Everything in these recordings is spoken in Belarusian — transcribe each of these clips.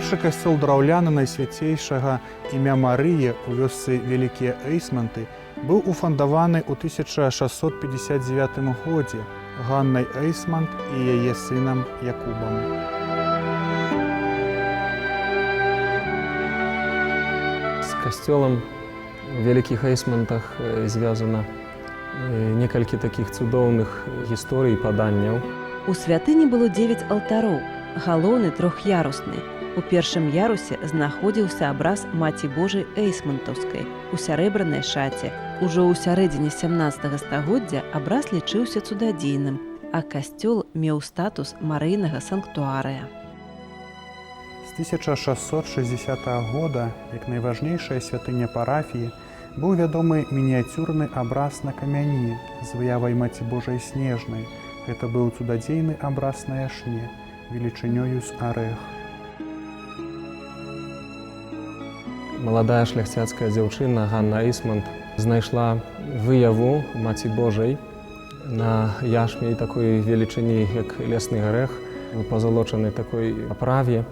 Першы касцёл драўляны Найсвяцейшага імя Марыі ў вёсцы Вялікія Эйсменты быў уфандаваны ў 1659 годзе Ганнай Эйсмант і яе сынам Якубам. З касцёлам у Вялікіх Эйсментах звязана некалькі такіх цудоўных гісторый і паданняў. У святыні было 9 алтароў, галоўны трох'ярусны. У першым ярусе знаходзіўся абраз Маці Божай Эйсмантаўскай у сярэбранай шаце. Ужо ў сярэдзіне 17 стагоддзя абраз лічыўся цудадзейным, а касцёл меў статус марыйнага санктуарыя. З 1660 года, як найважнейшая святыня парафіі, быў вядомы мініяцюрны абраз на камяні з выявай Маці Божай Снежнай. Гэта быў цудадзейны абраз на яшне, велічынёю з арэх. Маладая шляхцяцкая дзяўчына Ганна Эйсмант знайшла выяву Маці Божай на яшме і такой велічыні, як лясны арэх, у пазалочанай такой аправе.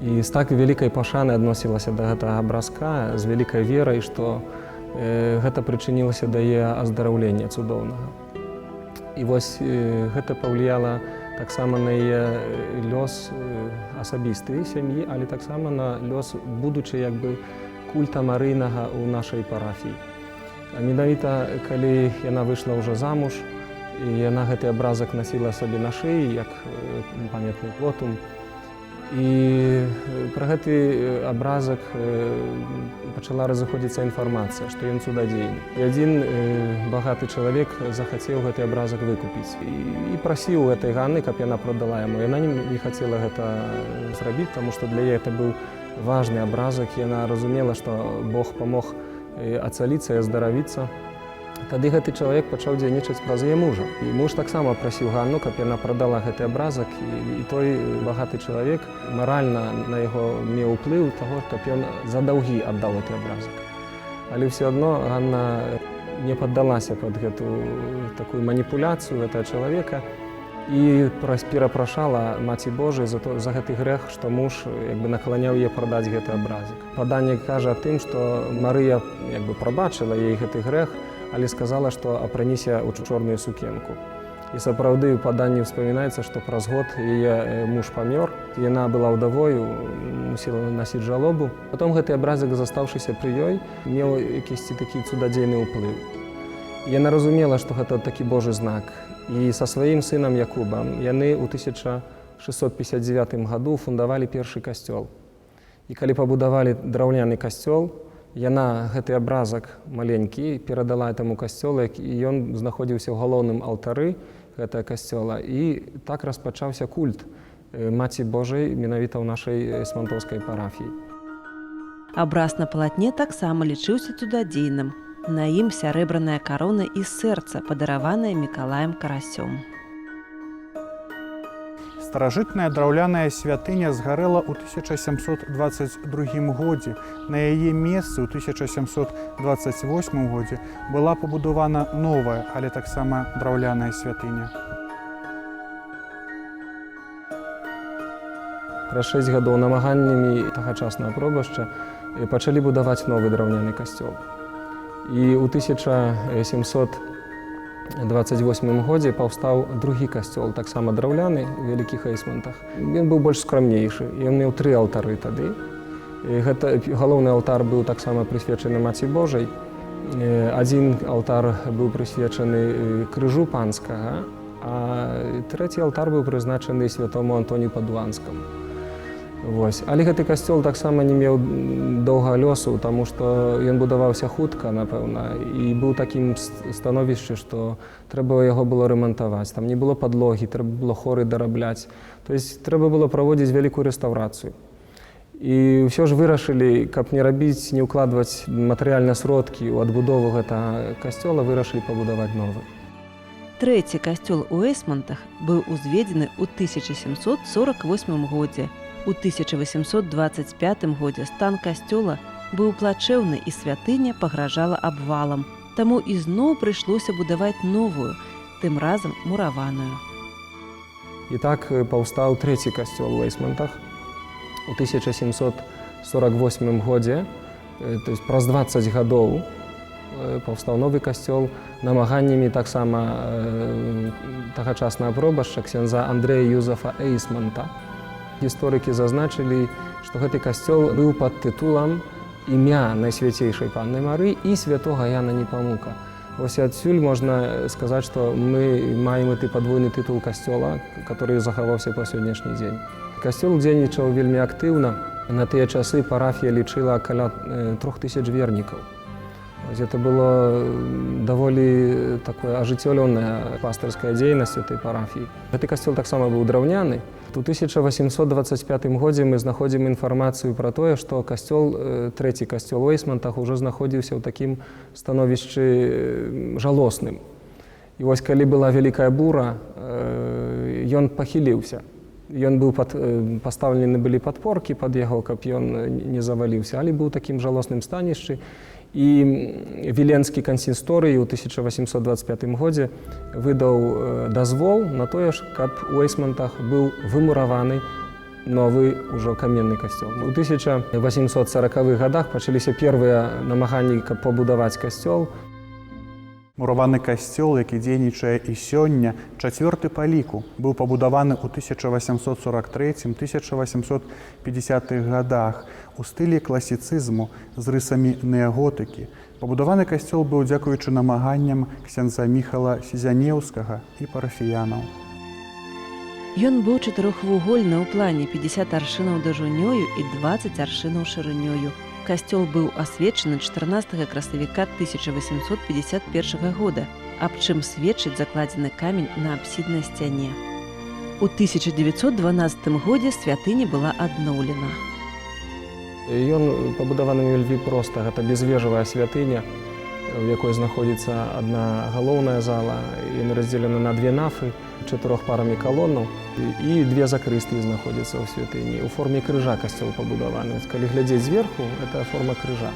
І з так вялікай пашанай адносілася да гэтага абразка, з вялікай верай, што гэта прычынілася да яе аздараўлення цудоўнага. І вось гэта паўлияла таксама на яе лёс асабісты сям'і, але таксама на лёс будучы як бы культа марыйнага ў нашай парафіі. А менавіта, калі яна выйшла ўжо замуж, і яна гэты абразак насіла сабе на шыі, як памятны лотум. І пра гэты абразак пачала разыходзіцца інфармацыя, што ён цудадзейны. І адзін багаты чалавек захацеў гэты абразак выкупіць. І прасіў гэтай Ганны, каб яна прадала яму. Яна не хацела гэта зрабіць, таму што для яе гэта быў важны абразак. Яна разумела, што Бог памог ацаліцца і аздаравіцца. Тады гэты чалавек пачаў дзейнічаць праз яе мужа. І муж таксама прасіў Ганну, каб яна прадала гэты абразак. І той багаты чалавек маральна на яго меў уплыў таго, каб ён за даўгі аддаў гэты абразак. Але ўсё адно Ганна не паддалася пад гэту такую маніпуляцыю гэтага чалавека і перапрашала Маці Божай за гэты грэх, што муж накланяў яе прадаць гэты абразак. Паданне кажа аб тым, што Марыя прабачыла ёй гэты грэх, але сказала, што апраніся ў чорную сукенку. І сапраўды ў паданні ўспамінаецца, што праз год яе муж памёр, яна была ўдавою, мусіла насіць жалобу. Потом гэты абразак, застаўшыся пры ёй, меў якісьці такі цудадзейны ўплыў. Яна разумела, што гэта такі Божы знак. І са сваім сынам Якубам яны ў 1659 году фундавалі першы касцёл. І калі пабудавалі драўляны касцёл, яна гэты абразак маленькі перадала этаму касцёлу, і ён знаходзіўся ў галоўным алтары гэтага касцёла. І так распачаўся культ Маці Божай менавіта ў нашай эйсмантаўскай парафіі. Абраз на палатне таксама лічыўся цудадзейным. На ім сярэбраная карона і сэрца, падараваная Мікалаем Карасём. Старажытная драўляная святыня згарэла ў 1722 годзе. На яе месцы ў 1728 годзе была пабудавана новая, але таксама драўляная святыня. Праз 6 гадоў намаганнямі тагачаснага пробашча пачалі будаваць новы драўляны касцёл. І ў 1728 годзе паўстаў другі касцёл, таксама драўляны у Вялікіх Эйсментах. Ён быў больш скрамнейшы, ён меў 3 алтары тады. Галоўны алтар быў таксама прысвечаны Маці Божай. Адзін алтар быў прысвечаны крыжу панскага, а трэці алтар быў прызначаны святому Антонію Падуанскаму. Але гэты касцёл таксама не меў доўга лёсу, таму што ён будаваўся хутка, напэўна, і быў такім становішчы, што трэба яго было рамантаваць. Там не было падлогі, трэба было хоры дарабляць. То есть трэба было праводзіць вялікую рэстаўрацыю. І ўсё ж вырашылі, каб не рабіць, не ўкладваць матэрыяльныя сродкі ў адбудову гэтага касцёла, вырашылі пабудаваць новы. Трэці касцёл у Эйсмантах быў узведзены ў 1748 годзе. У 1825 годзе стан касцёла быў плачэўны і святыня пагражала абвалам. Таму ізноў прыйшлося будаваць новую, тым разам мураваную. І так паўстаў трэці касцёл у Эйсмантах. У 1748 годзе, то есть праз 20 гадоў, паўстаў новы касцёл намаганнямі таксама тагачаснага пробашча ксяндза Андрэя Юзафа Эйсманта. Гісторыкі зазначылі, што гэты касцёл быў пад тытулам імя Найсвяцейшай Панны Мары і святога Яна Непамука. Вось адсюль можна сказаць, што мы маем гэты падвойны тытул касцёла, который захаваўся па сённяшні дзень. Касцёл дзейнічаў вельмі актыўна. На тыя часы парафія лічыла каля 3000 вернікаў. Это было даволі такое ажыццёўленая пастырская дзейнасць этой парафіі. Гэты касцёл таксама быў драўняны. У 1825 годзе мы знаходзім інфармацыю пра тое, што касцёл, трэці касцёл у Эйсмантах ужо знаходзіўся ў такім становішчы жалосным. І вось калі была вялікая бура, ён пахіліўся. Ён быў пастаўлены былі падпоркі пад яго, каб ён не заваліўся, але быў такім жалосным станішчы. І Віленскі кансісторый у 1825 годзе выдаў дазвол на тое, каб у Эйсмантах быў вымураваны новы ўжо каменны касцёл. У 1840-х годах пачаліся первыя намаганні, каб пабудаваць касцёл. Мураваны касцёл, які дзейнічае і сёння, чацвёрты па ліку, быў пабудаваны ў 1843-1850-х годах у стылі класіцызму з рысамі неаготыкі. Пабудаваны касцёл быў дзякуючы намаганням ксяндза Міхала Сізянеўскага і парафіянаў. Ён быў чатырохвугольны ў плане 50 аршынаў даўжынёю і 20 аршынаў шырынёю. Касцёл быў асвечаны 14 красавіка 1851 года, аб чым сведчыць закладзены камень на апсіднай сцяне. У 1912 годзе святыня была адноўлена. Ён пабудаваны вельмі проста. Гэта безвежавая святыня, у якой знаходзіцца адна галоўная зала, яны раздзелены на две нафы, 4 парамі калонаў і 2 закрыстыі знаходзяцца ў святыні. У форме крыжа касцёл пабудаваны. Калі глядзець зверху, гэта форма крыжа.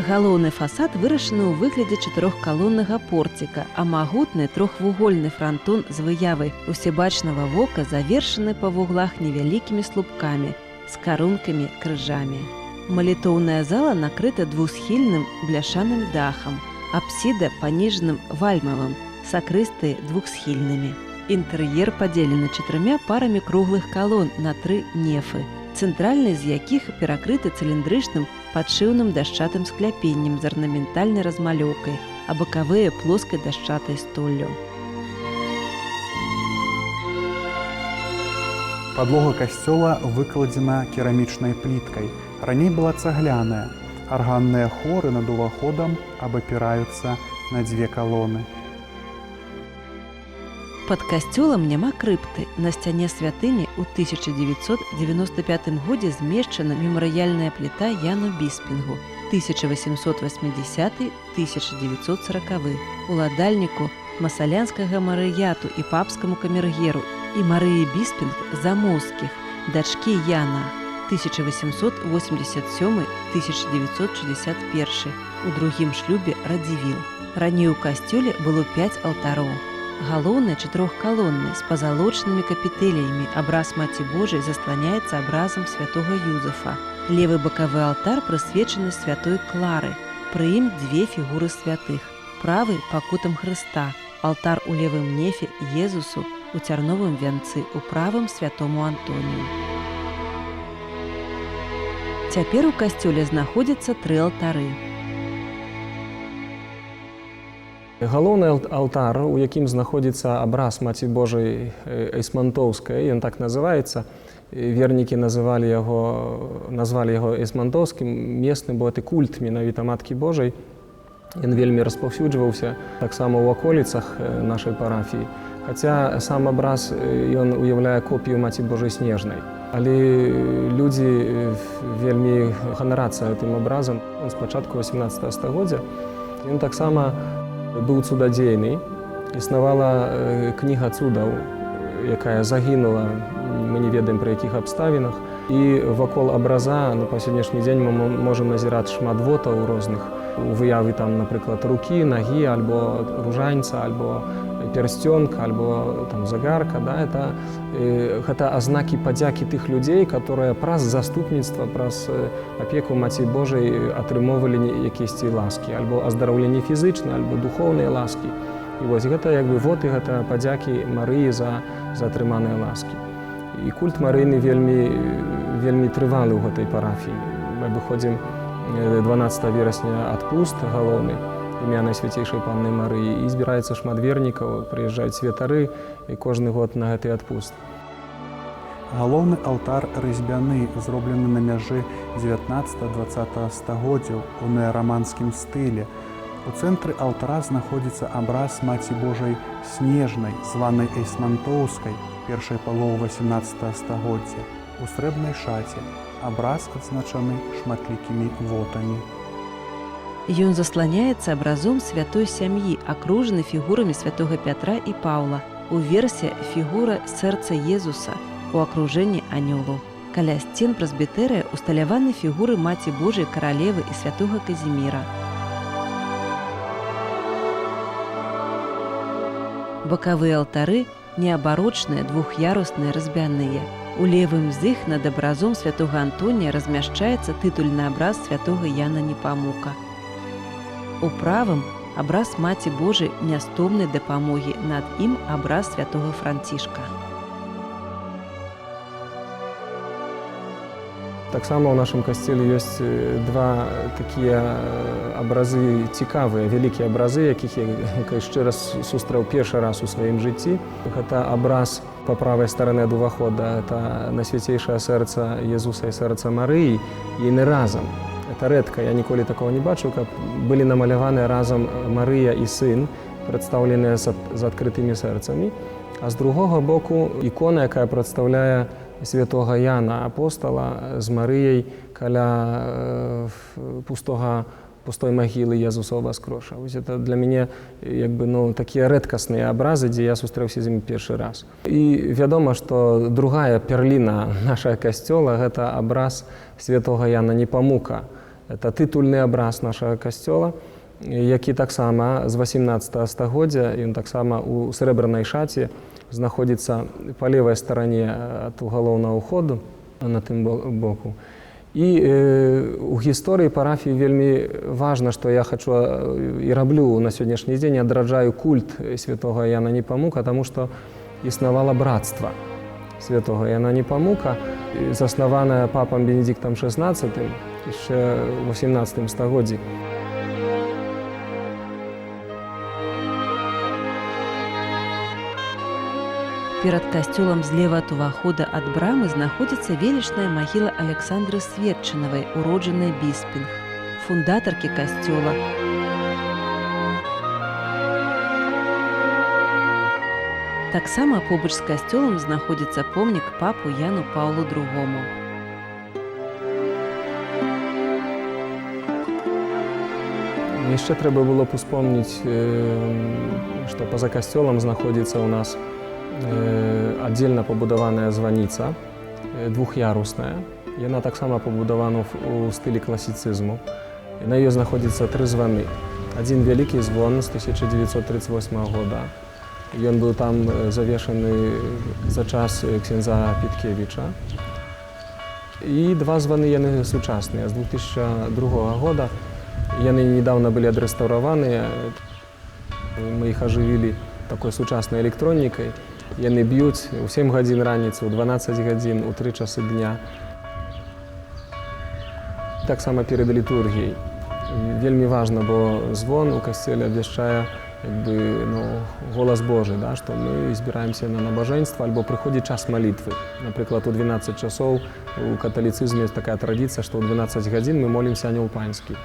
Галоўны фасад вырашаны ў выглядзе 4-калоннага порціка, а магутны трохвугольны франтон з выявай усебачнага вока завершаны па вуглах невялікімі слупкамі з карункамі крыжамі. Малітоўная зала накрыта двухсхільным бляшаным дахам, апсіда паніжаным вальмавым, сакрыстыі двухсхільнымі. Інтэр'ер падзелены 4 парамі круглых калон на 3 нефы, цэнтральны з якіх перакрыты цыліндрычным падшыўным дашчатым скляпеннем з арнаментальнай размалёўкай, а бакавыя плоскай дашчатай столлю. Падлога касцёла выкладзена керамічнай пліткай. Раней была цагляная. Арганныя хоры над уваходам абапіраюцца на 2 калоны. Пад касцёлам няма крыпты. На сцяне святыні ў 1995 годзе змешчана мемарыяльная пліта Яну Біспінгу 1880-1940, уладальніку масалянскага марыяту і папскаму камергеру і Марыі Біспінг Замоўскіх, дачкі Яна 1887-1961, у другім шлюбе Радзівіл. Раней у касцёле было 5 алтароў. Галоўны 4-калонны з пазалочанымі капітэлямі абраз Маці Божай засланяецца абразам святога Юзафа. Левы бакавы алтар прысвечаны святой Клары. Пры ім 2 фігуры святых. Правы пакутам Хрыста. Алтар у левым нефе Езусу, у цярновым вянцы у правым святому Антонію. Цяпер у касцёле знаходзяцца 3 алтары. Галоўны алтар, у якім знаходзіцца абраз Маці Божай Эйсмантоўскай, ён так называецца. Вернікі назвалі яго эйсмантоўскім, месны, бо гэта культ менавіта Маткі Божай. Ён вельмі распаўсюджваўся таксама ў аколіцах нашай парафіі. Хаця сам абраз ён уяўляе копію Маці Божай Снежнай. Але людзі вельмі ганарацца гэтым абразам. З пачатку 18 стагоддзя ён таксама быў цудадзейны. Існавала кніга цудаў, якая загінула, мы не ведаем пры якіх абставінах. І вакол абраза па сённяшні дзень мы можам назіраць шмат вотаў розных. У выявы там, напрыклад, рукі, нагі, альбо ружаньца, альбо перстёнка альбо там загарка, да, гэта азнакі падзякі тых людзей, которые праз заступніцтва, праз апеку Маці Божай атрымоўвалі якісьці ласкі, альбо аздараўленне фізычнае, альбо духоўныя ласкі. І вось гэта як бы вот і гэта падзякі Марыі за атрыманыя ласкі. І культ Марыйны вельмі трывалы ў гэтай парафіі. Мы выходзім 12 верасня адпуст галоўны імя Найсвяцейшай Панны Марыі, і збіраецца шмат вернікаў, прыязджаюць святары, і кожны год на гэты адпуст. Галоўны алтар разьбяны, зроблены на мяжы 19-20 стагоддзяў у неараманскім стылі. У цэнтры алтара знаходзіцца абраз Маці Божай Снежнай, званай Эйсмантоўскай, першай паловы 18 стагоддзя, у срэбнай шаце. Абраз адзначаны шматлікімі вотамі. Ён засланяецца абразом святой сям'і, акружаны фігурамі святога Пятра і Паўла. Уверсе фігура сэрца Езуса у акружэнні анёлаў. Каля сцен прэсбітэрыя усталяваны фігуры Маці Божай Каралевы і святога Казіміра. Бакавыя алтары неабарочныя, двух'ярусныя, разьбяныя. У левым з іх над абразом святога Антонія размяшчаецца тытульны абраз святога Яна Непамука. У правым абраз Маці Божай нястомнай дапамогі, над ім абраз святога Францішка. Таксама ў нашым касцеле ёсць два такія абразы цікавыя, вялікія абразы, якіх я яшчэ раз сустрэў першы раз у сваім жыцці. Гэта абраз па правай старане ад увахода, это Найсвяцейшае сэрца Езуса і сэрца Марыі, і яны разам. Это рэдка, я ніколі такого не бачыў, каб былі намаляваны разам Марыя і сын, прадстаўленыя з адкрытымі сэрцамі, а з другога боку ікона, якая прадстаўляе святога Яна апостала з Марыяй каля пустой магілы Езуса Воскроша. Вось это для мяне як бы, такія рэдкасныя абразы, дзе я сустрэўся з імі першы раз. І вядома, што другая перліна нашага касцёла гэта абраз святога Яна Непамука. Это тытульны абраз нашага касцёла, які таксама з 18 стагоддзя, ён таксама у срэбранай шаце знаходзіцца па левай старане ад галоўнага ўходу на тым боку. І у гісторыі парафіі вельмі важна, што я хачу і раблю на сённяшні дзень, адраджаю культ святога Яна Непамука, таму што існавала брацтва святога Яна Непамука, заснаванае папам Бенедиктам XVI яшчэ ў 18 стагоддзі. Перад касцёлам злева ад увахода ад брамы знаходзіцца велічная магіла Аляксандры Светчынавай, уроджанай Біспінг, фундатаркі касцёла. Таксама побач з касцёлам знаходзіцца помнік папу Яну Паўлу II. Яшчэ трэба было б успомніць, што па-за касцёлам знаходзіцца ў нас аддзельна пабудаваная званіца, двух'ярусная. Яна таксама пабудавана ў стылі класіцызму. На ёй знаходзіцца 3 званы. Адзін вялікі звон з 1938 года. Ён быў там завешаны за час ксяндза Піткевіча. І 2 званы яны сучасныя з 2002 года. Яны недавно былі адрэстаўраваныя. Мы іх ажывілі такой сучаснай электронікай. Яны б'юць у 7 гадзін раніцы, у 12 гадзін, у 3 часы дня. Таксама перад літургіяй. Вельмі важна, бо звон у касцеле абвяшчае голас Божы, што мы збіраемся на набажэнства, альбо прыходзіць час малітвы. Напрыклад, у 12 часоў у каталіцызме ёсць такая традыцыя, што ў 12 гадзін мы молімся анёл паньскі.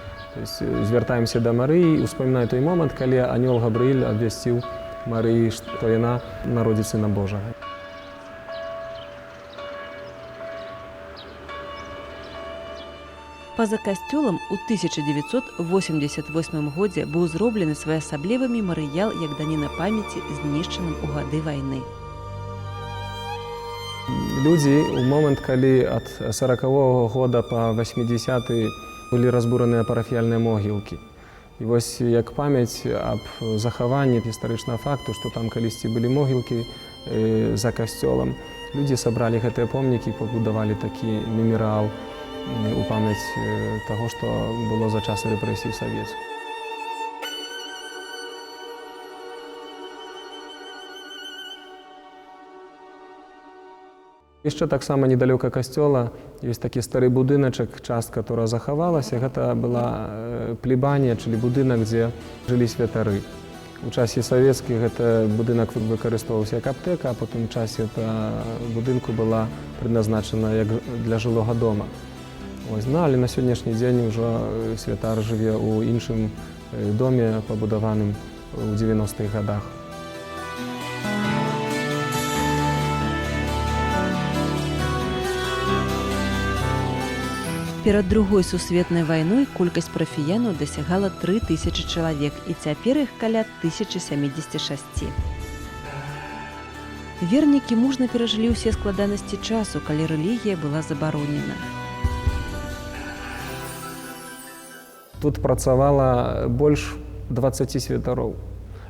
Звяртаемся да Марыі і успамінаем той момант, калі анёл Габрыэль абвясціў Марыі, што яна народзіць Сына Божага. Па-за касцёлам у 1988 годзе быў зроблены своеасаблівы мемарыял як даніна памяці знішчаным у гады вайны. Людзі ў момант, калі ад 40-го года па 80-й былі разбураныя парафіяльныя могілкі. І вось як памяць аб захаванні гістарычнага факту, што там калісьці былі могілкі за касцёлам, людзі сабралі гэтыя помнікі, пабудавалі такі мемарыял у памяць таго, што было за час рэпрэсій савецкіх. Яшчэ таксама недалёка касцёла ёсць такі стары будыначак, частка, которая захавалася. Гэта была плебанія, чылі будынак, дзе жылі святары. У часе савецкіх гэты будынак выкарыстоўваўся як аптэка, а потым у часе будынку была прызначана як для жылога дома. Але на сённяшні дзень ужо святар жыве ў іншым доме, пабудаваным у 90-х гадах. Перад Другой сусветнай вайной колькасць парафіянаў дасягала 3000 чалавек, і цяпер іх каля 1076. Вернікі мужна перажылі ўсе складанасці часу, калі рэлігія была забаронена. Тут працавала больш 20 святароў.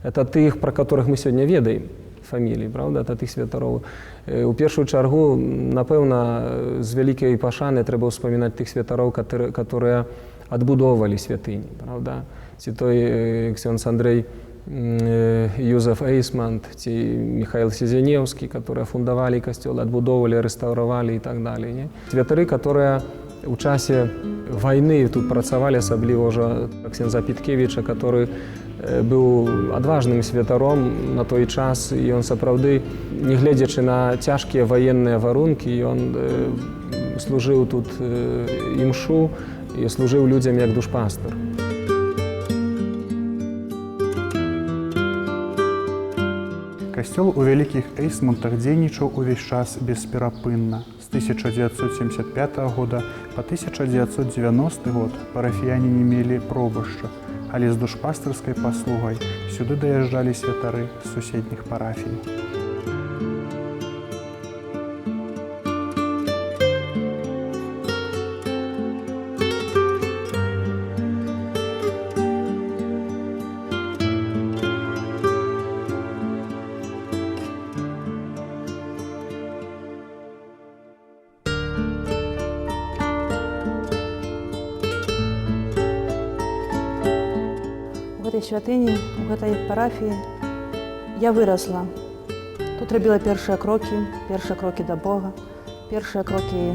Это тых, пра которых мы сёння ведаем, фамілій, правда, это тых святароў. У першую чаргу, напэўна, з вялікай пашанай трэба ўспамінаць тых святароў, которые адбудоўвалі святыні, правда? Ці той ксёндз Андрэй Юзеф Эйсмонт, ці Михаил Сізянеўскі, которые фундавалі касцёлы, адбудоўвалі, рэстаўравалі і так далее. Святары, которые у часе вайны тут працавалі, асабліва ўжо Ксенза Піткевіча, который быў адважным святаром на той час, і ён сапраўды, не гледзячы на цяжкія ваенныя варункі, ён служыў тут імшу і служыў людзям як душпастар. Касцёл у Вялікіх Эйсмонтах дзейнічаў увесь час бесперапынна. З 1975 года па 1990 год парафіяне не мелі пробышча, але з душпастарскай паслугай сюды даязджалі святары з суседніх парафій. У гэтай святыні, у гэтай парафіі я вырасла. Тут рабіла першыя крокі да Бога, першыя крокі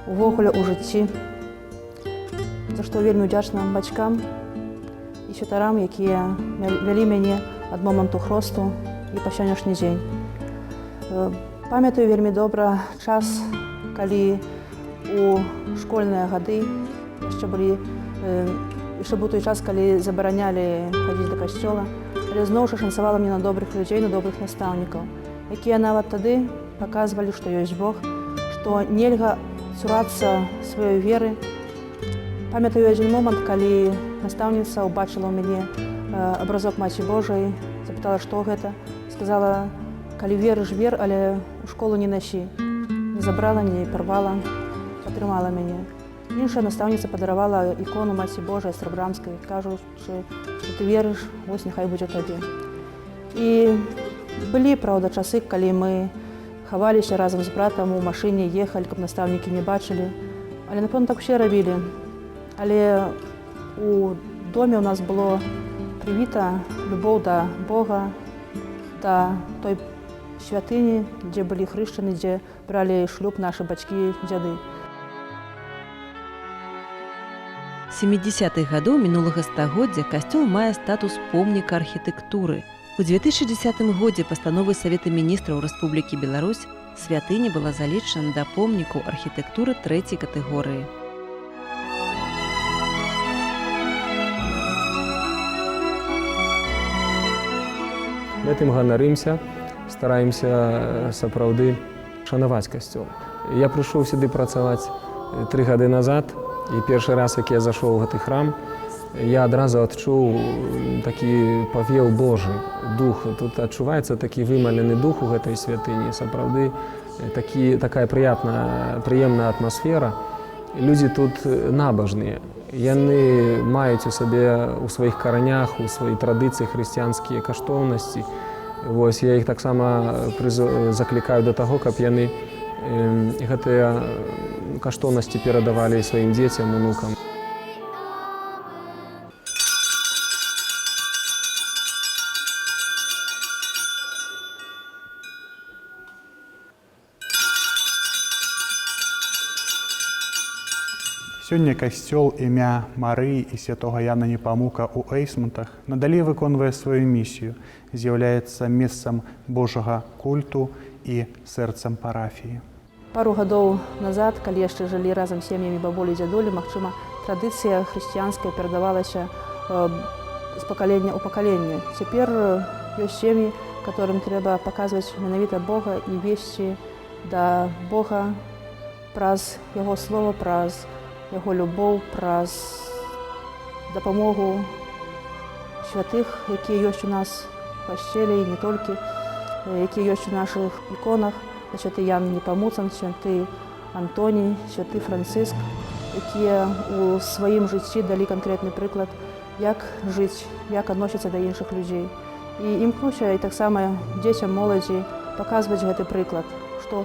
увогуле ў жыцці, за што вельмі ўдзячна бацькам і святарам, якія вялі мяне ад моманту хросту і па сённяшні дзень. Памятаю вельмі добра час, калі у школьныя гады яшчэ быў той час, калі забаранялі хадзіць да касцёла, але зноў жа шанцавала мне на добрых людзей, на добрых настаўнікаў, якія нават тады паказвалі, што ёсць Бог, што нельга цурацца сваёй веры. Памятаю адзін момант, калі настаўніца ўбачыла ў мяне абразок Маці Божай, запытала, што гэта. Сказала, калі верыш, вер, але ў школу не насі. Не забрала, не парвала, падтрымала мяне. Іншая настаўніца падаравала ікону Маці Божай Старабрамскай, кажучы, што ты верыш, вось няхай будзе табе. І былі, праўда, часы, калі мы хаваліся разам з братам у машыне, ехалі, каб настаўнікі не бачылі. Але, напэўна, так усе рабілі. Але у доме ў нас было прывіта любоў да Бога, да той святыні, дзе былі хрышчаны, дзе бралі шлюб нашы бацькі, дзяды. 70-х гадоў мінулага стагоддзя касцёл мае статус помніка архітэктуры. У 2010 годзе пастановай Савета міністраў Рэспублікі Беларусь святыня была залічана да помнікаў архітэктуры 3-й катэгорыі. Гэтым ганарымся, стараемся сапраўды шанаваць касцёл. Я прыйшоў сюды працаваць 3 гады назад, і першы раз, як я зашоў у гэты храм, я адразу адчуў такі павеў Божы дух. Тут адчуваецца такі вымалены дух у гэтай святыні, сапраўды такая прыемная атмасфера. Людзі тут набажныя. Яны маюць у сабе у сваіх каранях, у сваёй традыцыі хрысціянскія каштоўнасці. Вось я іх таксама заклікаю да таго, каб яны гэтыя каштоўнасці перадавалі сваім дзецям, унукам. Сёння касцёл імя Марыі і святога Яна Непамука ў Эйсмонтах надалей выконвае сваю місію, з'яўляецца месцам Божага культу і сэрцам парафіі. Пару гадоў назад, калі яшчэ жылі разам з сем'ямі бабулі і дзядулі, магчыма, традыцыя хрысціянская перадавалася з пакалення ў пакаленне. Цяпер ёсць сем'і, которым трэба паказваць менавіта Бога і весці да Бога праз Яго слова, праз Яго любоў, праз дапамогу святых, якія ёсць у нас у касцеле і не толькі, якія ёсць у нашых іконах, святы Ян Непамуцан, святы Антоній, святы Францыск, якія ў сваім жыцці далі канкрэтны прыклад, як жыць, як адносіцца да іншых людзей. І імкнуся і таксама дзецям, моладзі паказваць гэты прыклад, што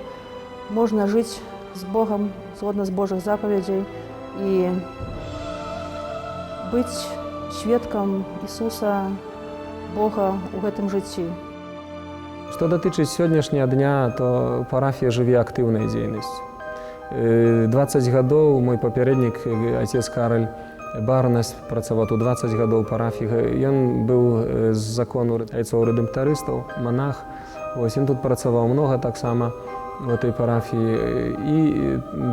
можна жыць з Богам, згодна з Божых запавядзей, і быць сведкам Ісуса, Бога ў гэтым жыцці. Што датычыць сённяшняга дня, то парафія жыве актыўнай дзейнасцю. 20 гадоў мой папярэднік, отец Кароль Барнес, працаваў тут 20 гадоў парафіі. Ён быў з закону айцоў-рэдэмптарыстаў, монах. Ён тут працаваў многа таксама в этой парафіі і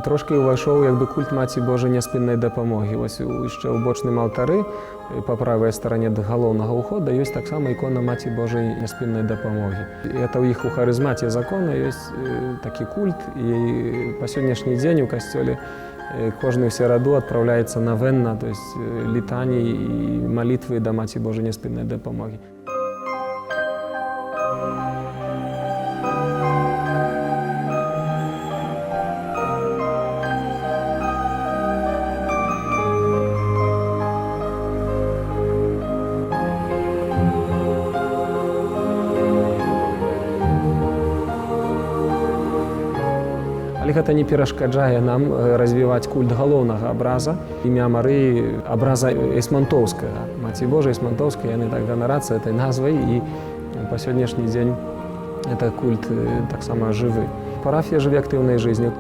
трошки ўвайшоў як бы культ Маці Божай няспыннай дапамогі. Вось яшчэ ў бочным алтары па правай старане галоўнага ўхода ёсць таксама ікона Маці Божай няспыннай дапамогі. Это ў іх у харызмаце закона ёсць такі культ, і па сённяшні дзень у касцёле кожную сераду адпраўляецца навенна, то есть літані і малітвы да Маці Божай няспыннай дапамогі. Але гэта не перашкаджае нам развіваць культ галоўнага абраза, імя Марыі, абраза эйсмантоўскага. Маці Божай эйсмантоўская, яны так ганарацца этой назвай, і па сённяшні дзень это культ таксама жывы. Парафія жыве актыўнай жыццю.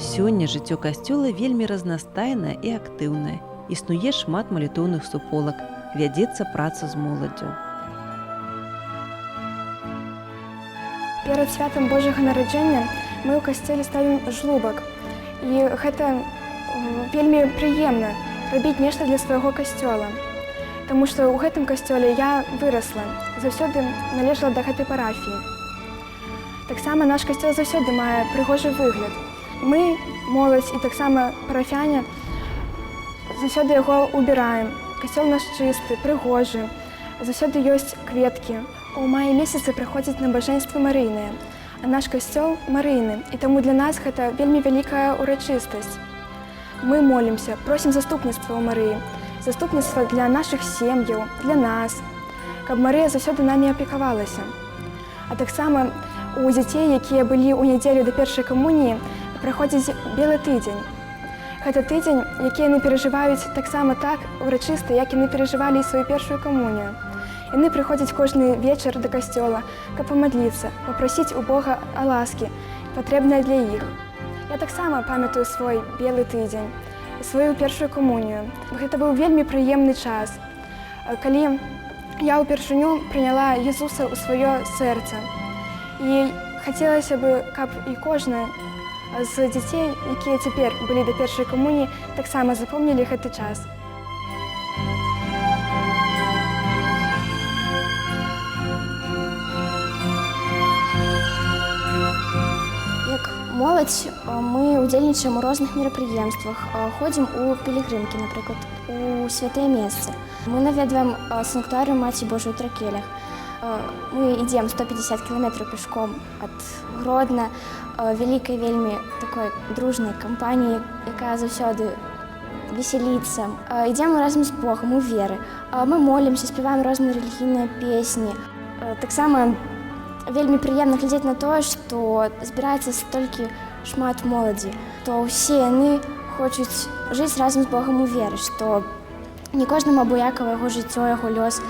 Сёння жыццё касцёла вельмі разнастайнае і актыўнае. Існуе шмат малітоўных суполак, вядзецца праца з моладдзю. Перад святам Божага нараджэння мы ў касцеле ставім жлубак. І гэта вельмі прыемна рабіць нешта для свайго касцёла. Таму што ў гэтым касцёле я вырасла, заўсёды належала да гэтай парафіі. Таксама наш касцёл заўсёды мае прыгожы выгляд. Мы, моладзь і таксама парафяне, заўсёды яго убіраем. Касцёл наш чысты, прыгожы, заўсёды ёсць кветкі. У маі месяцы праходзіць набажэнства марыйнае, а наш касцёл марыйны, і таму для нас гэта вельмі вялікая ўрачыстасць. Мы молімся, просім заступніцтва ў Марыі, заступніцтва для нашых сем'яў, для нас, каб Марыя заўсёды намі апекавалася. А таксама у дзяцей, якія былі ў нядзелю да першай камуніі, праходзіць белы тыдзень. Гэта тыдзень, які яны перажываюць таксама так урачыста, як яны перажывалі і сваю першую камунію. Яны прыходзяць кожны вечар да касцёла, каб памадліцца, папрасіць у Бога о ласкі, патрэбнае для іх. Я таксама памятаю свой белы тыдзень, сваю першую камунію. Гэта быў вельмі прыемны час, калі я ўпершыню прыняла Езуса ў сваё сэрца. І хацелася бы, каб і кожны з дзяцей, якія цяпер былі да першай камуніі, таксама запомнілі гэты час. Моладзь, мы удзельнічаем у розных мерапрыемствах, ходзім у пілігрымкі, напрыклад, у святыя месцы. Мы наведваем санктуарыум Маці Божай у Тракелях. Мы ідзем 150 кіламетраў пешком ад Гродна, вялікай вельмі такой дружнай кампаніі, якая заўсёды весяліцца. Ідзем разам з Богам у веры. Мы молімся, спяваем розныя рэлігійныя песні. Таксама вельмі прыемна глядзець на тое, што збіраецца столькі шмат моладзі, то ўсе яны хочуць жыць разам з Богам у веры, што не кожнаму абыякава яго жыццё, яго лёс,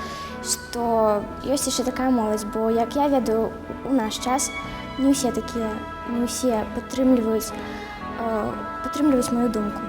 што ёсць яшчэ такая моладзь, бо, як я ведаю, у наш час не ўсе такія, не ўсе падтрымліваюць маю думку.